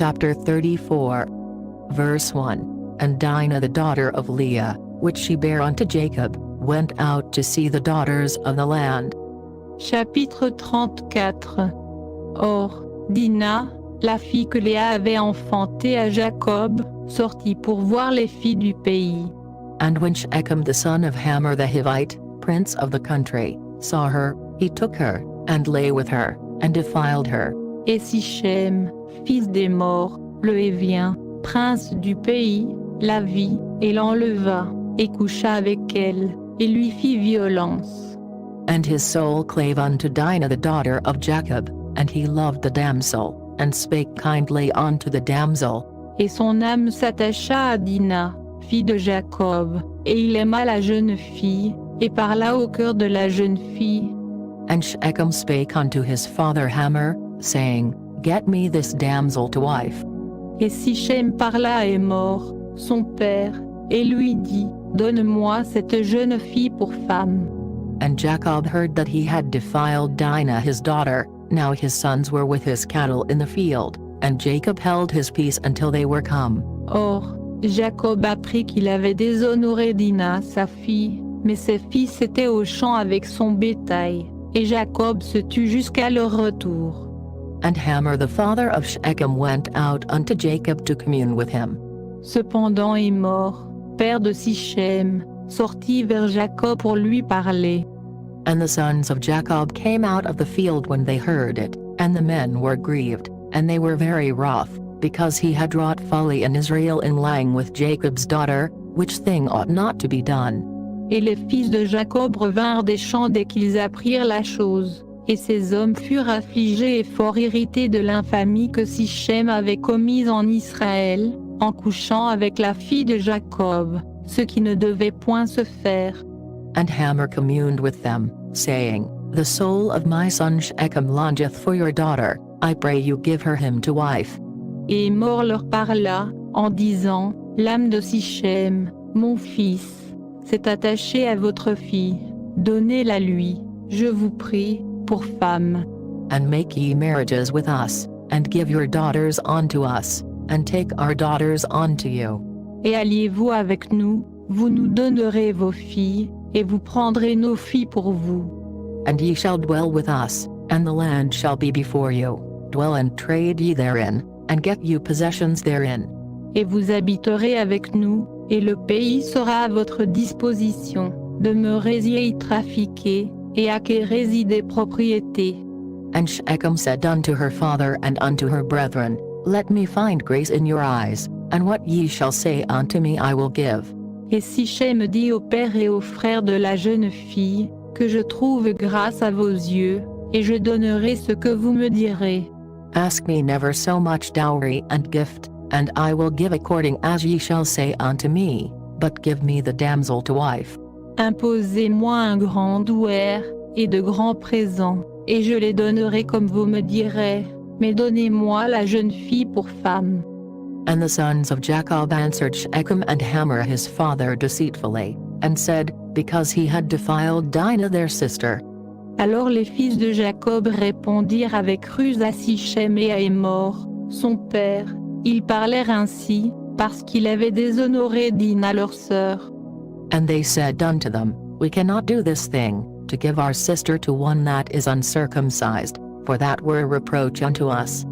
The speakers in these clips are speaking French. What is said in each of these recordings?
Chapter 34. Verse 1. And Dinah the daughter of Leah, which she bare unto Jacob, went out to see the daughters of the land. Chapitre 34. Or, Dinah, la fille que Léa avait enfantée à Jacob, sortit pour voir les filles du pays. And when Shechem the son of Hamor the Hivite, prince of the country, saw her, he took her, and lay with her, and defiled her. Et Sichem, fils d'Hémor, le Hévien, prince du pays, la vit, et l'enleva, et coucha avec elle, et lui fit violence. And his soul clave unto Dinah the daughter of Jacob, and he loved the damsel, and spake kindly unto the damsel. Et son âme s'attacha à Dinah, fille de Jacob, et il aima la jeune fille, et parla au cœur de la jeune fille. And Shechem spake unto his father Hamor, saying, Get me this damsel to wife. Et Sichem parla à Hémor, son père, et lui dit, Donne-moi cette jeune fille pour femme. And Jacob heard that he had defiled Dinah his daughter. Now his sons were with his cattle in the field, and Jacob held his peace until they were come. Or, Jacob apprit qu'il avait déshonoré Dinah, sa fille, mais ses fils étaient au champ avec son bétail, et Jacob se tut jusqu'à leur retour. And Hamor the father of Shechem went out unto Jacob to commune with him. Cependant Hémor, père de Sichem, sortit vers Jacob pour lui parler. And the sons of Jacob came out of the field when they heard it, and the men were grieved, and they were very wroth, because he had wrought folly in Israel in lying with Jacob's daughter, which thing ought not to be done. Et les fils de Jacob revinrent des champs dès qu'ils apprirent la chose, et ces hommes furent affligés et fort irrités de l'infamie que Sichem avait commise en Israël, en couchant avec la fille de Jacob, ce qui ne devait point se faire. And Hamor communed with them, saying, The soul of my son Shechem longeth for your daughter, I pray you give her him to wife. Et Hémor leur parla, en disant, L'âme de Sichem, mon fils, s'est attachée à votre fille, donnez-la lui, je vous prie, pour femme. And make ye marriages with us, and give your daughters unto us, and take our daughters unto you. Et alliez-vous avec nous, vous nous donnerez vos filles, et vous prendrez nos filles pour vous. And ye shall dwell with us, and the land shall be before you. Dwell and trade ye therein, and get you possessions therein. Et vous habiterez avec nous, et le pays sera à votre disposition. Demeurez-y y trafiquer, et acquérez-y des propriétés. And Shechem said unto her father and unto her brethren, Let me find grace in your eyes, and what ye shall say unto me I will give. Et Sichem dit au père et aux frères de la jeune fille, que je trouve grâce à vos yeux, et je donnerai ce que vous me direz. Ask me never so much dowry and gift, and I will give according as ye shall say unto me, but give me the damsel to wife. Imposez-moi un grand douaire, et de grands présents, et je les donnerai comme vous me direz, mais donnez-moi la jeune fille pour femme. And the sons of Jacob answered Shechem and Hamor his father deceitfully, and said, Because he had defiled Dinah their sister. Alors les fils de Jacob répondirent avec ruse à Sichem et à Hémor, son père, ils parlèrent ainsi, parce qu'il avait déshonoré Dinah leur sœur. And they said unto them, We cannot do this thing, to give our sister to one that is uncircumcised, for that were reproach unto us.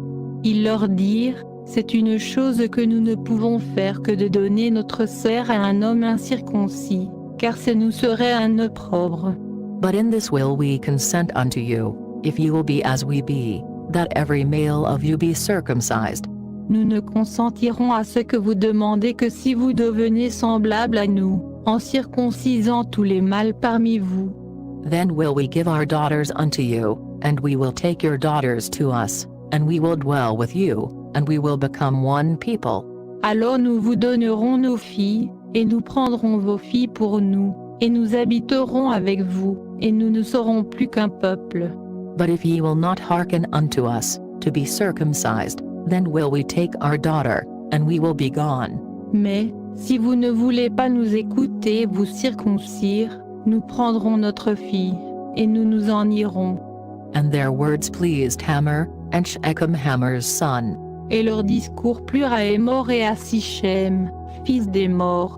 Ils leur dirent, C'est une chose que nous ne pouvons faire que de donner notre sœur à un homme incirconcis, car ce nous serait un opprobre. But in this will we consent unto you, if you will be as we be, that every male of you be circumcised. Nous ne consentirons à ce que vous demandez que si vous devenez semblables à nous, en circoncisant tous les mâles parmi vous. Then will we give our daughters unto you, and we will take your daughters to us, and we will dwell with you, and we will become one people. Alors nous vous donnerons nos filles, et nous prendrons vos filles pour nous, et nous habiterons avec vous, et nous ne serons plus qu'un peuple. But if ye will not hearken unto us, to be circumcised, then will we take our daughter, and we will be gone. Mais, si vous ne voulez pas nous écouter vous circoncire, nous prendrons notre fille, et nous nous en irons. And their words pleased Hamor, and Shechem Hamor's son. et leurs discours plurent à Émor et à Sichem, fils d'Émor.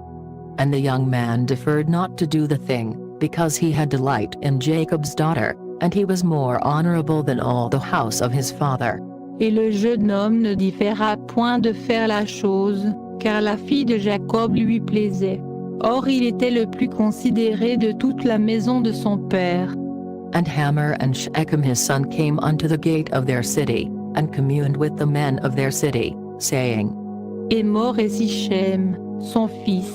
And the young man deferred not to do the thing, because he had delight in Jacob's daughter, and he was more honorable than all the house of his father. Et le jeune homme ne différa point de faire la chose, car la fille de Jacob lui plaisait. Or il était le plus considéré de toute la maison de son père. And Hamor and Shechem his son came unto the gate of their city, and communed with the men of their city, saying, Émor et Sichem, son fils,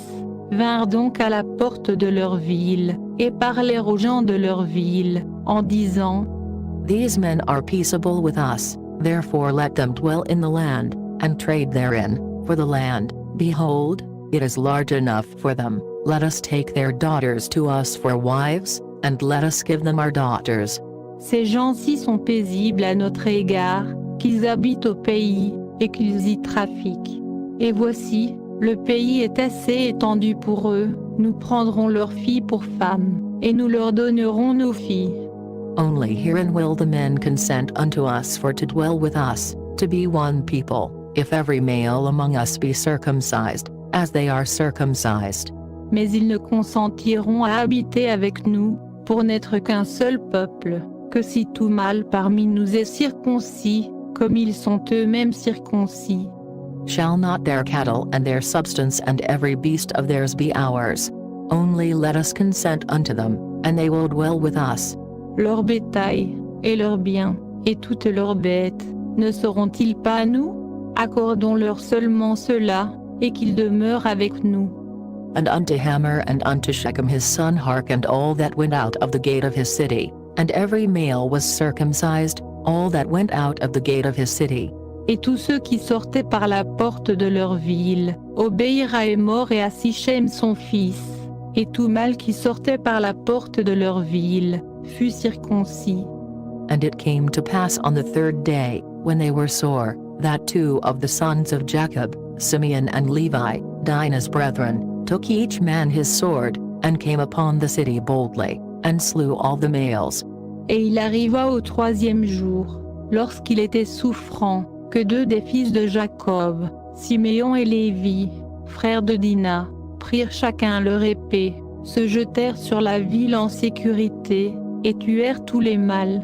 vinrent donc à la porte de leur ville, et parlèrent aux gens de leur ville, en disant, These men are peaceable with us, therefore let them dwell in the land, and trade therein, for the land, behold, it is large enough for them, let us take their daughters to us for wives, and let us give them our daughters. Ces gens-ci sont paisibles à notre égard, qu'ils habitent au pays, et qu'ils y trafiquent. Et voici, le pays est assez étendu pour eux, nous prendrons leurs filles pour femmes, et nous leur donnerons nos filles. Only herein will the men consent unto us for to dwell with us, to be one people, if every male among us be circumcised, as they are circumcised. Mais ils ne consentiront à habiter avec nous, pour n'être qu'un seul peuple, que si tout mâle parmi nous est circoncis, comme ils sont eux-mêmes circoncis. Shall not their cattle and their substance and every beast of theirs be ours? Only let us consent unto them, and they will dwell with us. Leur bétail, et leurs biens, et toutes leurs bêtes, ne seront-ils pas à nous? Accordons-leur seulement cela, et qu'ils demeurent avec nous. And unto Hamor and unto Shechem his son hearkened all that went out of the gate of his city, and every male was circumcised, all that went out of the gate of his city. Et tous ceux qui sortaient par la porte de leur ville, obéirent à Émor et à Sichem son fils, et tout mâle qui sortait par la porte de leur ville, fut circoncis. And it came to pass on the third day, when they were sore, that two of the sons of Jacob, Simeon and Levi, Dinah's brethren, took each man his sword, and came upon the city boldly, and slew all the males. Et il arriva au troisième jour, lorsqu'il était souffrant, que deux des fils de Jacob, Siméon et Lévi, frères de Dinah, prirent chacun leur épée, se jetèrent sur la ville en sécurité, et tuèrent tous les mâles.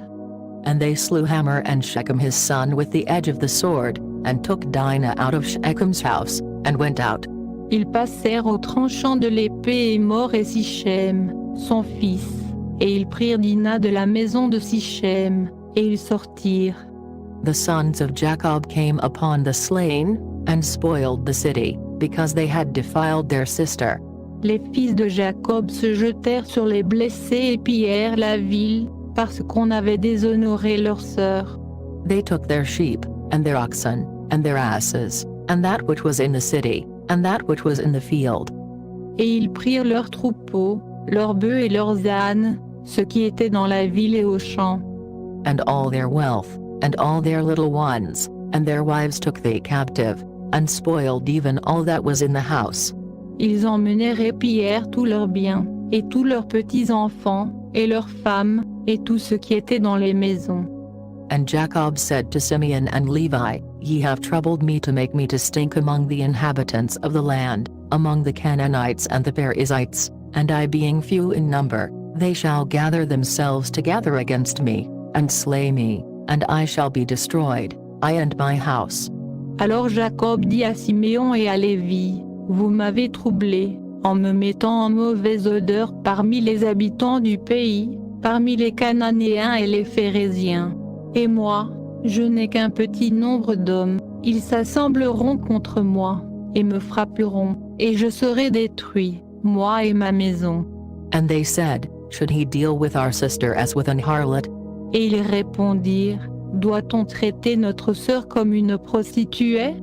And they slew Hamor and Shechem his son with the edge of the sword, and took Dinah out of Shechem's house, and went out. Ils passèrent au tranchant de l'épée Émor et Sichem, son fils, et ils prirent Dinah de la maison de Sichem, et ils sortirent. The sons of Jacob came upon the slain, and spoiled the city, because they had defiled their sister. Les fils de Jacob se jetèrent sur les blessés et pillèrent la ville, parce qu'on avait déshonoré leur sœur. They took their sheep, and their oxen, and their asses, and that which was in the city, and that which was in the field. Et ils prirent leurs troupeaux, leurs bœufs et leurs ânes, ce qui était dans la ville et aux champs. And all their wealth, and all their little ones, and their wives took they captive, and spoiled even all that was in the house. Ils emmenèrent et pillèrent tous leurs biens, et tous leurs petits-enfants, et leurs femmes, et tout ce qui était dans les maisons. And Jacob said to Simeon and Levi, Ye have troubled me to make me to stink among the inhabitants of the land, among the Canaanites and the Perizzites, and I being few in number, they shall gather themselves together against me, and slay me, and I shall be destroyed, I and my house. Alors Jacob dit à Siméon et à Lévi, Vous m'avez troublé, en me mettant en mauvaise odeur parmi les habitants du pays, parmi les Cananéens et les Phéréziens. Et moi, je n'ai qu'un petit nombre d'hommes, ils s'assembleront contre moi, et me frapperont, et je serai détruit, moi et ma maison. And they said, Should he deal with our sister as with an harlot? Et ils répondirent, Doit-on traiter notre sœur comme une prostituée?